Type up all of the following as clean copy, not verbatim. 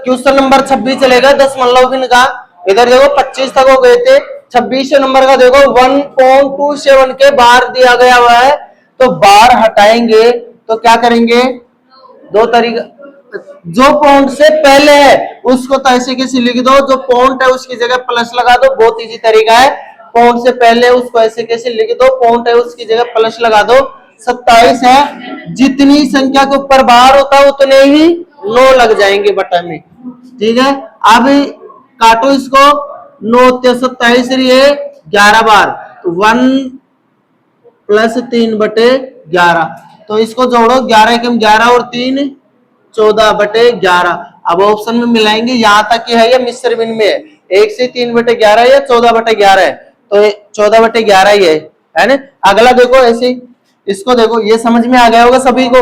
Question number 26 चलेगा, दशमलव भिन्न का। इधर देखो 25 तक हो गए थे, 26 नंबर का देखो 1.27 के बार दिया गया हुआ है, तो बार हटाएंगे तो क्या करेंगे, दो तरीका, जो पॉइंट से पहले है उसको तो ऐसे कैसे लिख दो, जो पॉइंट है उसकी जगह प्लस लगा दो, बहुत इजी तरीका है। पॉइंट से पहले उसको ऐसे कैसे लिख दो, पॉइंट है उसकी जगह प्लस लगा दो। 27 है, जितनी संख्या के ऊपर बार होता है उतने ही 9 लग जाएंगे बटा में, ठीक है। अब काटो इसको, 9 27 रही 11 बार, तो 1 + 3/11, तो इसको जोड़ो, 11 × 11 और 3 14/11। अब ऑप्शन में मिलाएंगे, यहां तक है या मिश्र भिन्न में है, 1 से 3/11 या 14/11 है, तो 14/11 ही है ना। अगला देखो ऐसे, इसको देखो, ये समझ में आ गया होगा सभी को।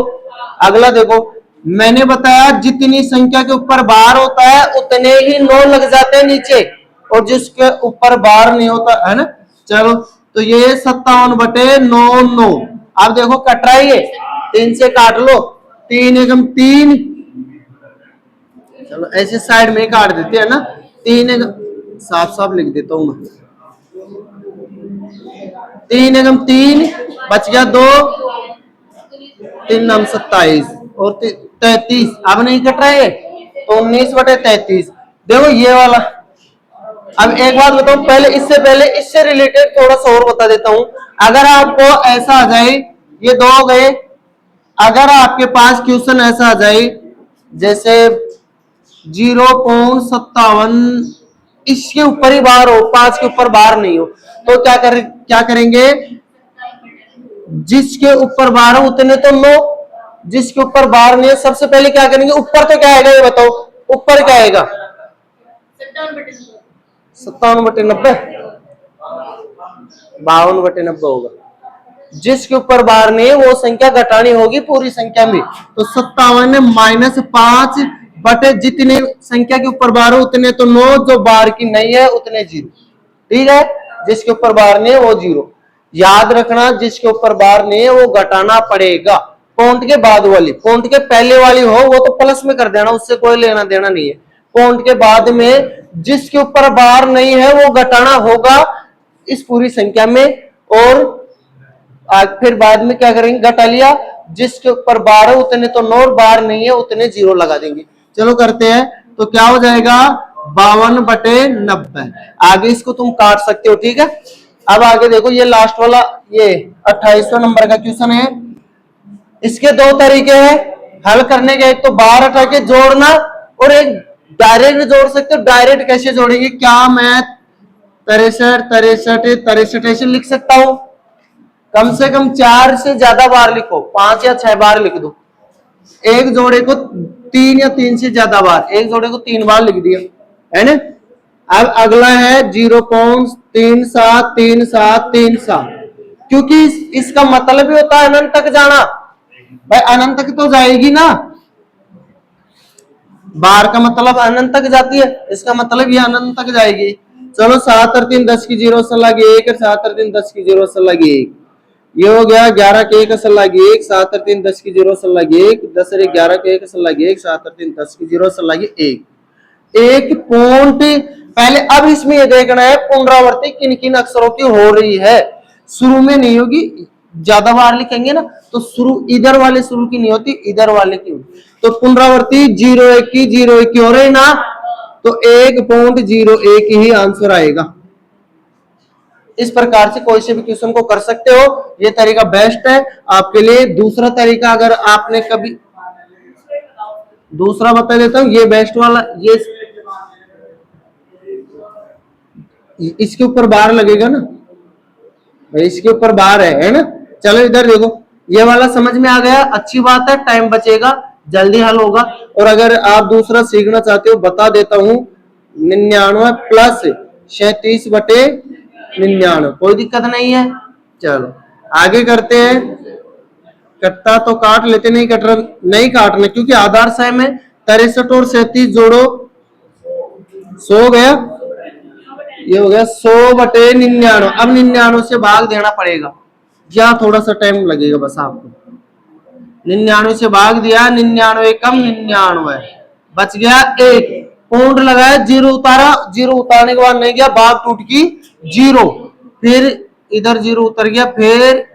अगला देखो, मैंने बताया जितनी संख्या के ऊपर बार होता है उतने ही 9 लग जाते हैं नीचे, और जिसके ऊपर बार नहीं होता है ना। चलो, तो ये 57/9। अब देखो कट रहा है, ये 3 से काट लो, 3 × 3, चलो ऐसे साइड में काट देते हैं ना, 3 साफ साफ लिख देता हूं मैं, 3 × 3 बच गया 2, 3 × 27 और 33। अब नहीं कट रहा है, तो 19/33। देखो ये वाला। अब एक बात बताऊं, पहले इससे रिलेटेड थोड़ा सा और बता देता हूं। अगर आपको ऐसा आ जाए, ये 2 हो गए, अगर आपके पास क्वेश्चन ऐसा आ जाए जैसे 0.57, इसके ऊपर ही बार हो, 5 के ऊपर बार नहीं हो, तो क्या करेंगे, जिसके ऊपर बार हो उतने तो 9, जिसके ऊपर बार नहीं है सबसे पहले क्या करेंगे, ऊपर तो क्या आएगा ये बताओ, ऊपर क्या आएगा, 57/90, 52/90 होगा। जिसके ऊपर बार नहीं है वो संख्या घटानी होगी पूरी संख्या में, तो 57 - 5 बटे जितने संख्या के ऊपर बार हो उतने तो 9, जो बार की नहीं है उतने 0, ठीक है। जिसके ऊपर बार नहीं है वो 0, याद रखना, जिसके ऊपर बार नहीं है वो घटाना पड़ेगा। पॉइंट के बाद वाली, पॉइंट के पहले वाली हो वो तो प्लस में कर देना, उससे कोई लेना देना नहीं है। पॉइंट के बाद में जिसके ऊपर बार नहीं है वो घटाना होगा इस पूरी संख्या में, और फिर बाद में क्या करेंगे, घटा लिया, जिसके ऊपर बार है उतने तो 9, बार नहीं है उतने 0 लगा देंगे। चलो करते हैं, तो क्या हो जाएगा, 52/90। आगे इसको तुम काट सकते हो, ठीक है। अब आगे देखो, ये लास्ट वाला, ये 28वां नंबर का क्वेश्चन है। इसके 2 तरीके हैं हल करने के, एक तो बार हटा के जोड़ना, और एक डायरेक्ट जोड़ सकते हो। डायरेक्ट कैसे जोड़ेंगे, क्या मैं 63 ऐसे लिख सकता हूं, कम से कम 4 से ज्यादा बार लिखो, 5 या 6 बार लिख दो। एक जोड़े को 3 या 3 से ज्यादा बार, एक जोड़े को 3 बार लिख दिया, है ना। अब अगला है 0.373737, क्योंकि इसका मतलब ही होता है अनंत तक जाना। भाई अनंत तक तो जाएगी ना, बार का मतलब अनंत तक जाती है, इसका मतलब ये अनंत तक जाएगी। चलो 7 और 3 10 की 0 असल लगी 1, 7 और 3 10 की 0 असल लगी 1, ये हो गया 11 के 1 असल लगी 1, 7 और 3 10 की 0 असल लगी 1, 10 और 11 के 1 असल लगी 1, 7 और 3 10 की 0 असल लगी 1। एक पॉइंट पहले, अब इसमें ये देखना है पुनरावृत्ति किन किन अक्षरों की हो रही है, शुरू में नहीं होगी, ज्यादा बार लिखेंगे ना तो शुरू इधर वाले शुरू की नहीं होती, इधर वाले की होती। तो पुनरावृत्ति 01 की 01 की हो रही ना, तो 1.01 ही आंसर आएगा। इस प्रकार से कोई से भी क्वेश्चन को कर सकते हो, ये तरीका बेस्ट है आपके लिए। दूसरा तरीका अगर आपने कभी, दूसरा बता देता हूं, ये बेस्ट वाला, ये इसके ऊपर बार लगेगा ना, इसके ऊपर बार है ना। चलो इधर देखो, ये वाला समझ में आ गया, अच्छी बात है, टाइम बचेगा, जल्दी हल होगा। और अगर आप दूसरा सीखना चाहते हो बता देता हूं, 99 + 37/99, कोई दिक्कत नहीं है। चलो आगे करते हैं, कटता तो काट लेते, नहीं कट रहा नहीं काटना, क्योंकि आधार सेम है। 63 और 37 जोड़ो, 100 गया, ये हो गया 100/99। अब 99 से भाग देना पड़ेगा, या थोड़ा सा टाइम लगेगा बस आपको। 99 से भाग दिया, 99 कम 99, बच गया 1, पॉइंट लगाया, जीरो उतारा, जीरो उतारने के बाद नहीं गया, भाग टूट की 0, फिर इधर 0 उतर गया, फिर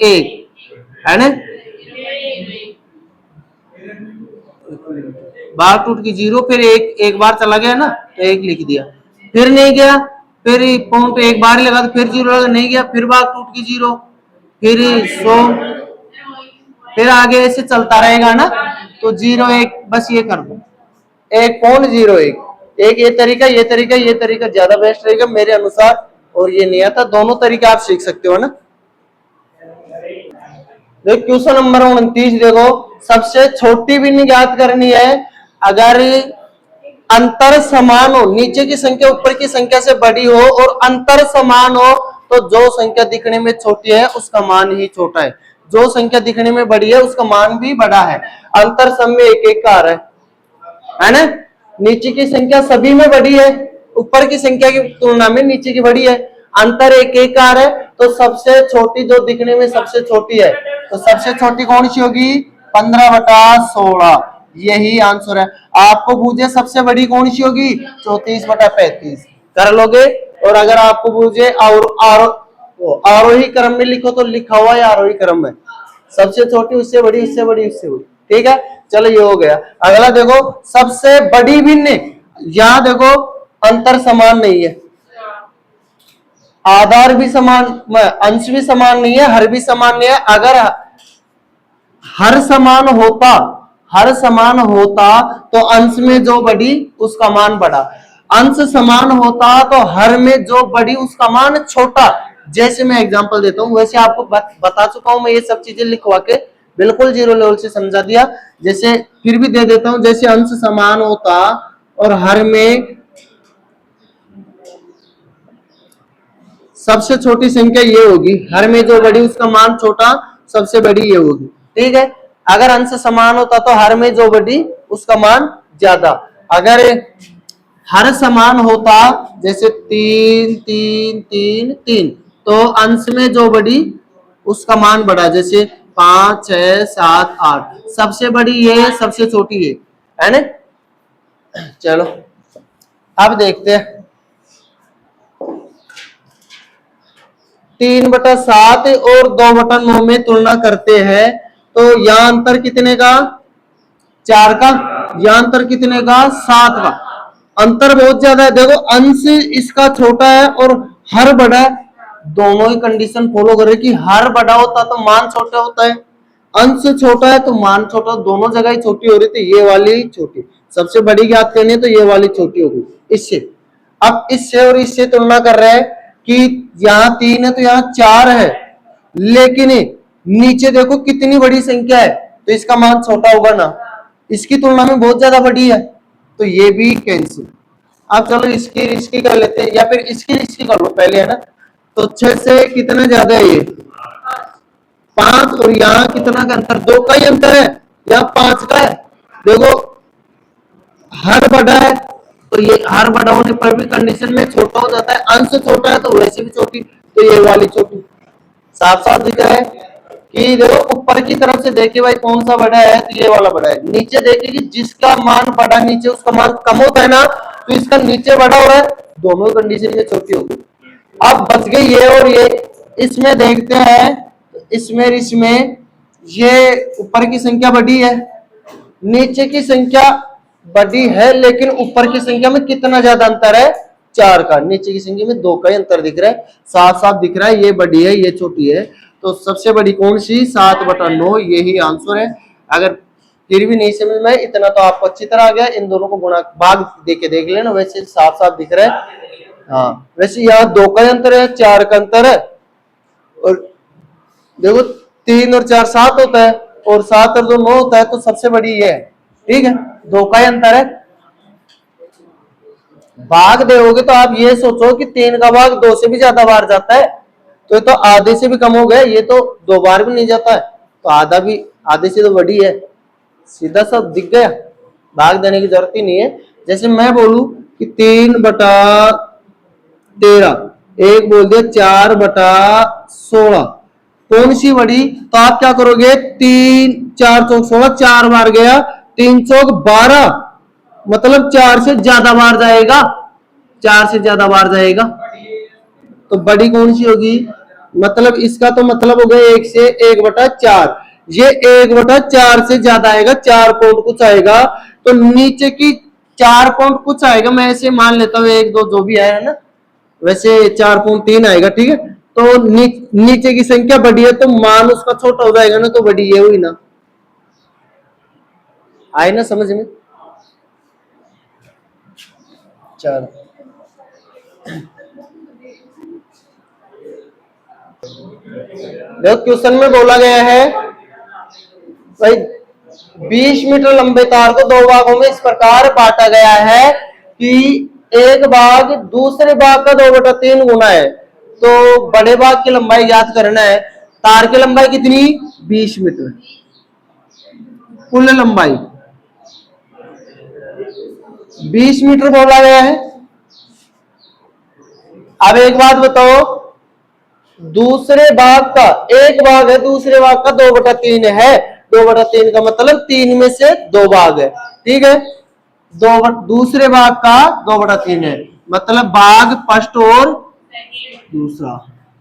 1 है ना, भाग टूट की 0, फिर एक बार चला गया ना तो 1 लिख दिया, फिर नहीं गया, फिर पॉइंट एक बार ही लगा तो फिर 0 लगा, नहीं गया, फिर भाग टूट की 0, फिर 100, फिर आगे ऐसे चलता रहेगा ना, तो 0 1 बस ये कर दो, 1.01, एक ये तरीका ज्यादा बेस्ट रहेगा मेरे अनुसार, और ये नहीं आता, दोनों तरीके आप सीख सकते हो ना। देखो क्वेश्चन नंबर 29, देखो सबसे छोटी भी ज्ञात करनी है, अगर अंतर समान हो, नीचे की संख्या ऊपर की संख्या से बड़ी हो और अंतर समान हो, तो जो संख्या दिखने में छोटी है उसका मान ही छोटा है, जो संख्या दिखने में बड़ी है उसका मान भी बड़ा है। अंतर सम में एक एक का आ रहा है ना, नीचे की संख्या सभी में बड़ी है, ऊपर की संख्या की तुलना में नीचे की बड़ी है, अंतर एक एक का आ रहा है, तो सबसे छोटी जो दिखने में सबसे छोटी है, तो सबसे छोटी कौन सी होगी, 15/16, यही आंसर है। आपको पूछे सबसे बड़ी कौन सी होगी, 34/35 कर लोगे, और अगर आपको पूछे और आरोही क्रम में लिखो तो लिखा हुआ है आरोही क्रम में, सबसे छोटी उससे बड़ी उससे बड़ी उससे बड़ी, ठीक है। चलो ये हो गया। अगला देखो सबसे बड़ी भिन्न, यहां देखो अंतर समान नहीं है, आधार भी समान, अंश भी समान नहीं है, हर भी समान नहीं है। अगर हर समान होता तो अंश में जो बड़ी उसका मान बड़ा, अंश समान होता तो हर में जो बड़ी उसका मान छोटा। जैसे मैं एग्जांपल देता हूं, वैसे आपको बता चुका हूं मैं, ये सब चीजें लिखवा के बिल्कुल जीरो लेवल से समझा दिया, जैसे फिर भी दे देता हूं, जैसे अंश समान होता और हर में सबसे छोटी संख्या ये होगी, हर में जो बड़ी उसका मान छोटा, सबसे बड़ी ये होगी, ठीक है। अगर अंश समान होता तो हर में जो बड़ी उसका मान ज्यादा, अगर हर समान होता जैसे 3 3 3 3, तो अंश में जो बड़ी उसका मान बड़ा, जैसे 5 6 7 8, सबसे बड़ी ये सबसे छोटी है ना। चलो अब देखते हैं 3/7 और 2/9 में तुलना करते हैं, तो यहाँ अंतर कितने का, 4 का, यहाँ अंतर कितने का, 7 का, अंतर बहुत ज्यादा है। देखो अंश इसका छोटा है और हर बड़ा है, दोनों ही कंडीशन फॉलो करे कि हर बड़ा होता तो मान छोटा होता है, अंश छोटा है तो मान छोटा, दोनों जगह ही छोटी हो रही थी, ये वाली छोटी, सबसे बड़ी ज्ञात करनी है तो ये वाली छोटी होगी इससे। अब इससे और इससे तुलना कर रहे हैं कि यहाँ 3 है तो यहाँ 4 है, लेकिन नीचे देखो कितनी बड़ी संख्या है, तो इसका मान छोटा होगा ना, इसकी तुलना में बहुत ज्यादा बड़ी है, तो ये भी कैंसिल। अब चलो इसकी कर लेते हैं, या फिर इसकी कर लो पहले, है ना। तो 6 से कितना ज्यादा है, ये 5, और यहाँ कितना का अंतर, 2 का ही अंतर है, यहाँ 5 का है। देखो हर बड़ा है तो ये हर बड़ा होने पर भी कंडीशन में छोटा हो जाता है, अंश छोटा है तो वैसे भी छोटी, तो ये वाली छोटी, साफ साफ दिख रहा है कि देखो ऊपर की तरफ से देखिए भाई कौन सा बड़ा है, तो ये वाला बड़ा है, नीचे देखिए कि जिसका मान बड़ा नीचे उसका मान कम होता है ना, तो इसका नीचे बड़ा हो रहा है, दोनों कंडीशन में छोटी होगी। अब बच गई ये और ये, इसमें देखते हैं, इसमें ये ऊपर की संख्या बड़ी है, नीचे की संख्या बड़ी है, लेकिन ऊपर की संख्या में कितना ज्यादा अंतर है, 4 का, नीचे की संख्या में 2 का ही अंतर दिख रहा है, साफ साफ दिख रहा है, ये बड़ी है ये छोटी है, तो सबसे बड़ी कौन सी, 7/9, यही आंसर है। अगर फिर भी नहीं समझ में इतना तो आपको अच्छी तरह आ गया, इन दोनों को गुणा भाग देके देख लेना, वैसे साफ साफ दिख रहा है। हाँ वैसे यहाँ 2 का अंतर है, 4 का अंतर है, और देखो 3 और 4 7 होता है, और 7 और 2 9 होता है, तो सबसे बड़ी ये है, ठीक है, 2 का ही अंतर है। भाग दोगे तो आप ये सोचो कि 3 का भाग 2 से भी ज्यादा बार जाता है, तो ये तो आधे से भी कम हो गया, ये तो 2 बार भी नहीं जाता है, तो आधा भी आधे से तो बड़ी है, सीधा सा दिख गया, भाग देने की जरूरत ही नहीं है। जैसे मैं बोलूं कि 3/13, एक बोल दिया 4/16, कौन सी बड़ी, तो आप क्या करोगे, 3 4 चौक 16, 4 बार गया, 3 चौक 12, मतलब 4 से ज्यादा बार जाएगा, 4 से ज्यादा बार जाएगा। तो बड़ी कौन सी होगी, मतलब इसका तो मतलब हो गया 1 से 1/4, ये 1/4 से ज्यादा आएगा, 4 पॉइंट कुछ आएगा। तो नीचे की 4 पॉइंट कुछ आएगा, मैं ऐसे मान लेता हूँ 1 2 जो भी है ना, वैसे 4.3 आएगा, ठीक है। तो नीचे की संख्या बड़ी है तो मान उसका छोटा हो जाएगा ना, तो बड़ी ये हुई ना, आए ना समझ में। चलो देखो क्वेश्चन में बोला गया है भाई 20 मीटर लंबे तार को 2 भागों में इस प्रकार बांटा गया है कि एक भाग दूसरे भाग का 2/3 गुना है। तो बड़े भाग की लंबाई ज्ञात करना है। तार की लंबाई कितनी, 20 मीटर, कुल लंबाई 20 मीटर बोला गया है। अब एक बात बताओ, दूसरे भाग का, एक भाग है दूसरे भाग का 2/3 है, 2/3 का मतलब 3 में से 2 भाग है, ठीक है। दूसरे भाग का 2/3 है, मतलब भाग फर्स्ट और दूसरा।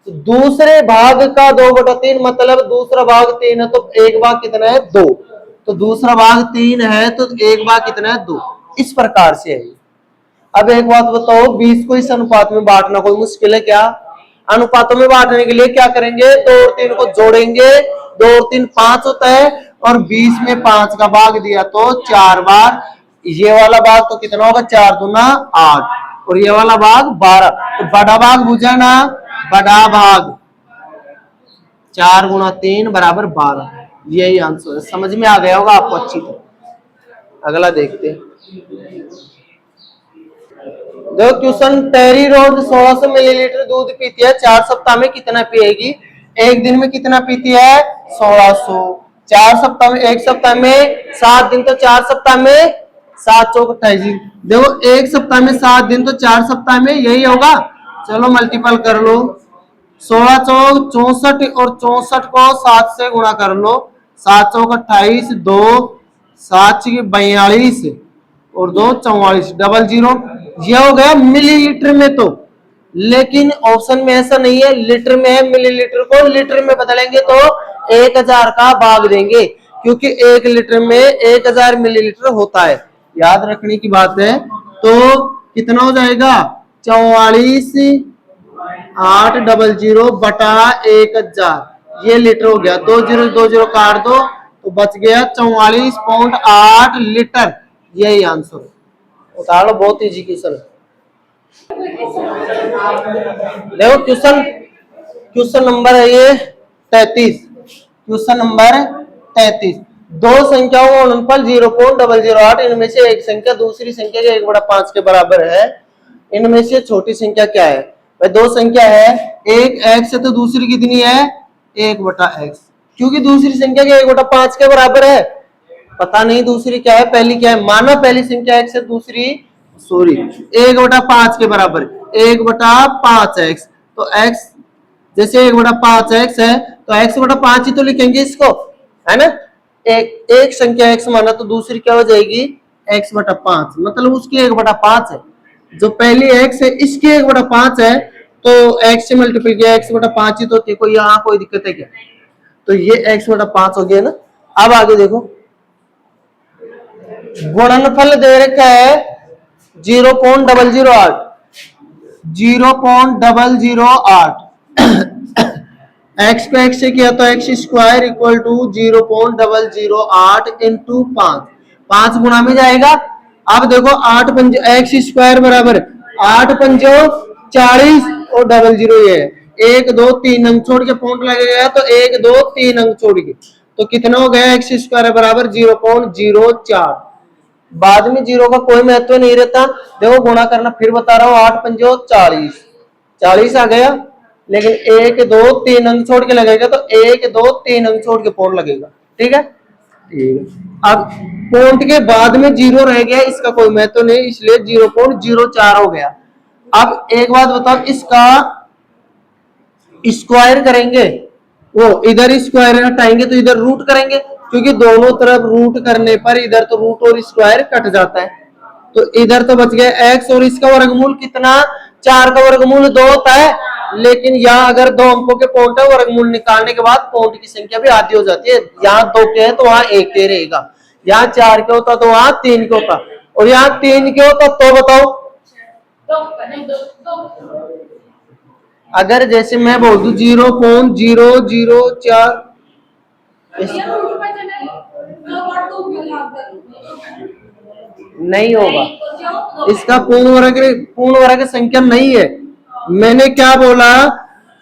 तो दूसरे भाग का 2/3 मतलब दूसरा भाग 3 है, तो एक भाग कितना है, 2। तो दूसरा भाग 3 है तो एक भाग कितना है, 2। इस प्रकार से है। अब एक बात बताओ, 20 को इस अनुपात में बांटना कोई मुश्किल है क्या। अनुपातों में बांटने के लिए क्या करेंगे, 2 और 3 को जोड़ेंगे, 2 और 3 5 होता है, और 20 में 5 का भाग दिया तो 4 बार। ये वाला भाग तो कितना होगा, 4 दूना 8, और ये वाला भाग 12। तो बड़ा भाग बुझा ना, बड़ा भाग 4 गुणा 3 बराबर 12। यही आंसर है, समझ में आ गया होगा आपको अच्छी तरह। अगला देखते हैं। देखो क्वेश्चन, टेरी रोज 1600 मिलीलीटर दूध पीती है, 4 सप्ताह में कितना पिएगी। एक दिन में कितना पीती है, 1600। 4 सप्ताह में, एक सप्ताह में 7 दिन, तो 4 सप्ताह में 7 चौक 28। देखो एक सप्ताह में 7 दिन, तो 4 सप्ताह में यही होगा। चलो मल्टीपल कर लो, 16 चौक 64, और 64 को 7 से गुणा कर लो, 7 चौक 28, 2 7 42, और 2 44, डबल जीरो। यह हो गया मिलीलीटर में। तो लेकिन ऑप्शन में ऐसा नहीं है, लीटर में है। मिलीलीटर को लीटर में बदलेंगे तो 1000 का भाग देंगे, क्योंकि 1 लीटर में 1000 मिलीलीटर होता है, याद रखने की बात है। तो कितना हो जाएगा, 44 800 बटा 1000, ये लीटर हो गया। 2 जीरो 2 जीरो काट दो तो बच गया 44.8 लीटर। यही आंसर है। उतार लो, बहुत इजी क्वेश्चन है। देखो क्वेश्चन, क्वेश्चन नंबर है ये 33। क्वेश्चन नंबर 33, दो संख्याओं का गुणनफल 0.008, इनमें से एक संख्या दूसरी संख्या के 1/5 के बराबर है। इनमें से छोटी संख्या क्या है। भाई दो संख्या है, एक x है तो दूसरी कितनी है, 1/x, क्योंकि दूसरी संख्या के 1/5 के बराबर है। पता नहीं दूसरी क्या है, पहली क्या है, माना पहली संख्या x है, दूसरी सॉरी 1/5 के बराबर, 1/5x। तो x जैसे 1/5x है तो x/5 ही तो लिखेंगे इसको, है ना। एक संख्या x माना तो दूसरी क्या हो जाएगी, x/5, मतलब उसकी 1/5 है। जो पहली x है इसकी 1/5 है, तो x से मल्टीपल किया, x/5 ही तो होती है, कोई यहाँ कोई दिक्कत है क्या। तो ये x/5 हो गया ना। अब आगे देखो, गुणनफल दे रखा है 0.008, 0.008। x को x से किया तो x square equal to 0.008 into 5, 5 गुणा में जाएगा। अब देखो 8 पंज x स्क्वायर बराबर 8 पंजो 40, और डबल जीरो ये है, 1 2 3 अंक छोड़ के पॉइंट लगेगा, तो 1 2 3 अंक छोड़ के, तो कितना हो गया, x स्क्वायर बराबर 0.04। बाद में जीरो का कोई महत्व नहीं रहता। देखो गुणा करना फिर बता रहा हूँ, 8 पंजो 40, 40 आ गया, लेकिन 1 2 3 अंक छोड़ के लगेगा, तो 1 2 3 अंक छोड़ के पॉइंट लगेगा, ठीक है। ठीक है, अब पॉइंट के बाद में जीरो रह गया, इसका कोई महत्व नहीं, इसलिए 0.04 हो गया। अब एक बात बताओ, इसका स्क्वायर करेंगे, वो इधर स्क्वायर हटाएंगे तो इधर रूट करेंगे, क्योंकि दोनों तरफ रूट करने पर इधर तो रूट और स्क्वायर कट जाता है, तो इधर तो बच गया x, और इसका वर्गमूल कितना, 4 का वर्गमूल 2 होता है। लेकिन यहाँ अगर 2 अंकों के पॉइंट है, वर्गमूल निकालने के बाद पॉइंट की संख्या भी आधी हो जाती है। यहाँ 2 के है तो वहां 1 के रहेगा, यहाँ 4 के होता तो वहां 3 के होता, और यहाँ 3 के होता तो बताओ। अगर जैसे मैं बोल दूं 0.004, नहीं होगा, इसका पूर्ण वर्ग संख्या नहीं है। मैंने क्या बोला,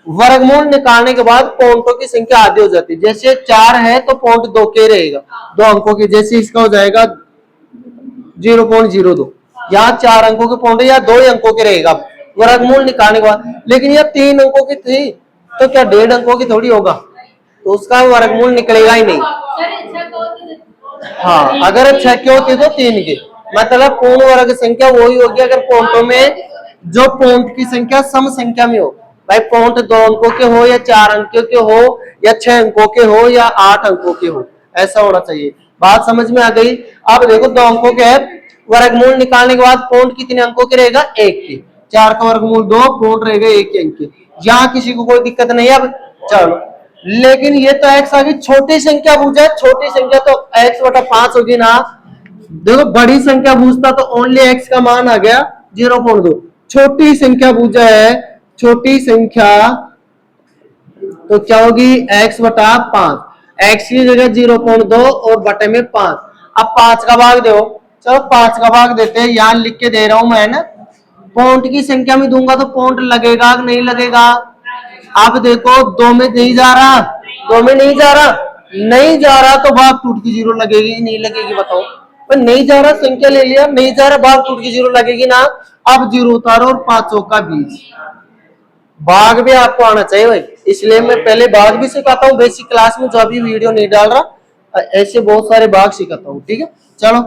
वर्गमूल निकालने के बाद पॉइंटों की संख्या आधी हो जाती है। जैसे 4 है तो पॉइंट 2 के रहेगा, 2 अंकों की, जैसे इसका हो जाएगा 0.02, यहाँ 4 अंकों के पॉइंट या 2 अंकों के रहेगा वर्गमूल निकालने के बाद। लेकिन यह 3 अंकों की थी तो क्या 1.5 अंकों की थोड़ी होगा, तो उसका वर्गमूल निकलेगा ही नहीं। हाँ, अगर 6 की होती तो 3 की, मतलब पूर्ण वर्ग संख्या वही होगी अगर पॉइंटों में जो पॉइंट की संख्या सम संख्या में हो। भाई पॉइंट 2 अंकों के हो या 4 अंकों के हो या 6 अंकों के हो या 8 अंकों के हो, ऐसा होना चाहिए। बात समझ में आ गई। अब देखो 2 अंकों के है, वर्गमूल निकालने के बाद पॉइंट कितने अंकों के रहेगा, 1 के, 4 का वर्गमूल 2, पॉइंट रहेगा 1 अंक के। यहाँ किसी को कोई दिक्कत नहीं है। अब चलो, लेकिन ये तो x आ गई, छोटी संख्या पूछा, छोटी संख्या तो x/5 होगी ना। देखो बड़ी संख्या पूछता तो ओनली x का मान आ गया 0.2, छोटी संख्या पूछा है, छोटी संख्या तो क्या होगी x/5, x की जगह 0.2 और बटे में 5। अब 5 का भाग दो, चलो 5 का भाग देते हैं, यहां लिख के दे रहा हूं मैं ना, पॉइंट की संख्या में दूंगा तो पॉइंट लगेगा कि नहीं लगेगा। अब देखो 2 में नहीं जा रहा, 2 में नहीं जा रहा, नहीं जा रहा तो भाग टूट की 0 लगेगी नहीं लगेगी, बताओ। पर नहीं जा रहा, संख्या ले लिया, नहीं जा रहा, भाग टूट की 0 लगेगी ना। अब 0 उतारो और 5 का 20, भाग भी आपको आना चाहिए भाई, इसलिए मैं पहले भाग भी सिखाता हूँ बेसिक क्लास में, जो अभी वीडियो नहीं डाल रहा, ऐसे बहुत सारे भाग सिखाता हूँ, ठीक है। चलो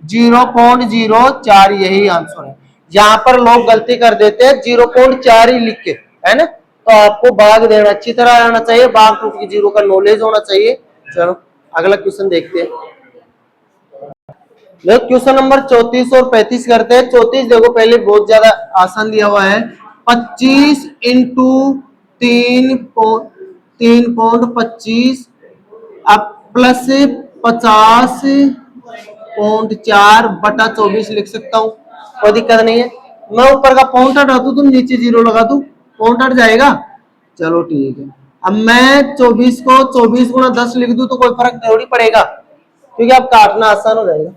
0.04 यही आंसर है। यहाँ पर लोग गलती कर देते हैं 0.4 ही लिख के, है ना, तो आपको भाग देना अच्छी तरह आना चाहिए, भाग टूट की 0 का नॉलेज होना चाहिए। चलो अगला क्वेश्चन देखते हैं। देखो क्वेश्चन नंबर 34 और 35 करते हैं। 34 देखो पहले बहुत ज्यादा आसान दिया हुआ है, 25 इंटू 3.25 अब प्लस 50.4 बटा 24 लिख सकता हूँ, कोई दिक्कत नहीं है। मैं ऊपर का पॉइंट हटा दूं, तुम नीचे 0 लगा दूं, पॉइंट हट जाएगा। चलो ठीक है, अब मैं 24 को 24 गुणा 10 लिख दूं तो कोई फर्क थोड़ी पड़ेगा, क्योंकि अब काटना आसान हो जाएगा।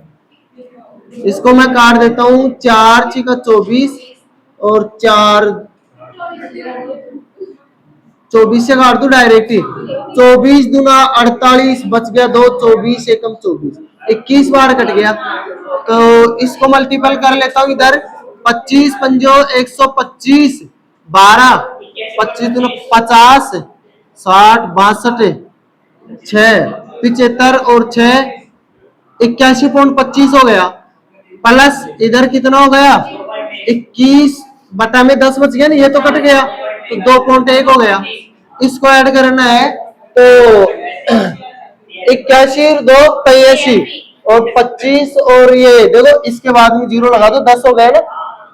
इसको मैं काट देता हूं, 4 × 24 और 4 24 से काट दू डायरेक्ट ही, 24 दूना 48 बच गया 2, 24 एकम 24, 21 बार कट गया। तो इसको मल्टीपल कर लेता हूं इधर, 25 पंजो 125, 12 25 दूना 50, 60 62 6 75 और 6 81.25 हो गया, प्लस इधर कितना हो गया 21 बटा में 10 बच गया ना, ये तो कट गया तो 2.1 हो गया। इसको ऐड करना है तो 81 और 2 83 और 25 और ये देखो इसके बाद में 0 लगा दो, 10 हो गया ना,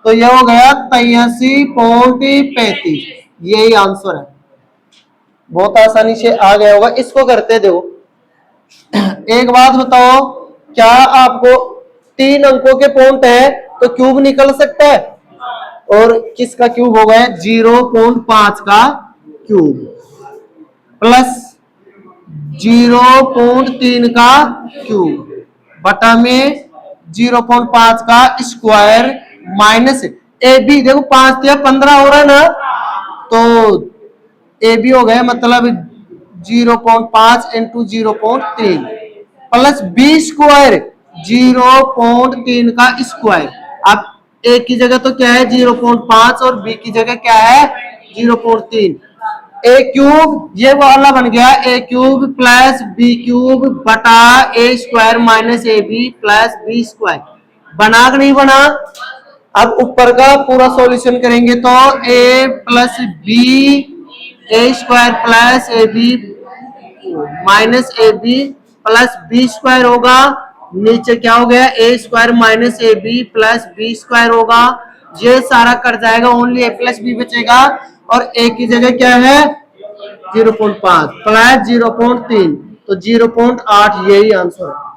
तो ये हो गया 83.35, यही आंसर है। बहुत आसानी से आ गया होगा। इसको करते देखो, एक बात बताओ, क्या आपको 3 अंकों के पॉइंट है तो क्यूब निकल सकता है, और किसका क्यूब हो गया 0.5 का क्यूब प्लस 0.3 का क्यूब बटा में 0.5 का स्क्वायर माइनस ए बी, देखो 5 या 15 हो रहा है ना, तो ए बी हो गया मतलब 0.5 इंटू 0.3 प्लस बी स्क्वायर 0.3 का स्क्वायर। अब ए की जगह तो क्या है 0.5 और बी की जगह क्या है 0.3, ए क्यूब ये वाला बन गया A cube plus B cube बटा A square minus A B plus B square, बना कि नहीं बना। अब ऊपर का पूरा सॉल्यूशन करेंगे तो A plus B A square plus A B minus A B plus B square होगा, नीचे क्या हो गया, A square minus A B plus B square होगा, ये सारा कट जाएगा, ओनली ए प्लस बी बचेगा, और ए की जगह क्या है 0.5 प्लस 0.3, तो 0.8, यही आंसर है।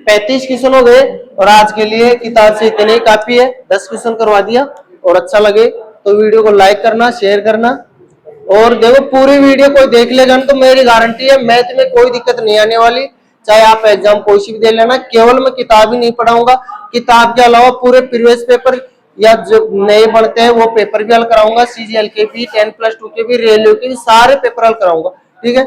35 क्वेश्चन हो गए, और आज के लिए किताब से इतने ही काफी है। 10 क्वेश्चन करवा दिया, और अच्छा लगे तो वीडियो को लाइक करना, शेयर करना, और देखो पूरी वीडियो कोई देख लेगा तो मेरी गारंटी है मैथ में कोई दिक्कत नहीं आने वाली। चाहे आप एग्जाम कोई सी भी दे लेना, केवल मैं किताब ही नहीं पढ़ाऊंगा, किताब के अलावा पूरे प्रीवियस पेपर या जो नए बनते हैं वो पेपर भी हल कराऊंगा, सीजीएल के भी, 10+2 के भी, रेलवे के भी सारे पेपर हल कराऊंगा। ठीक है।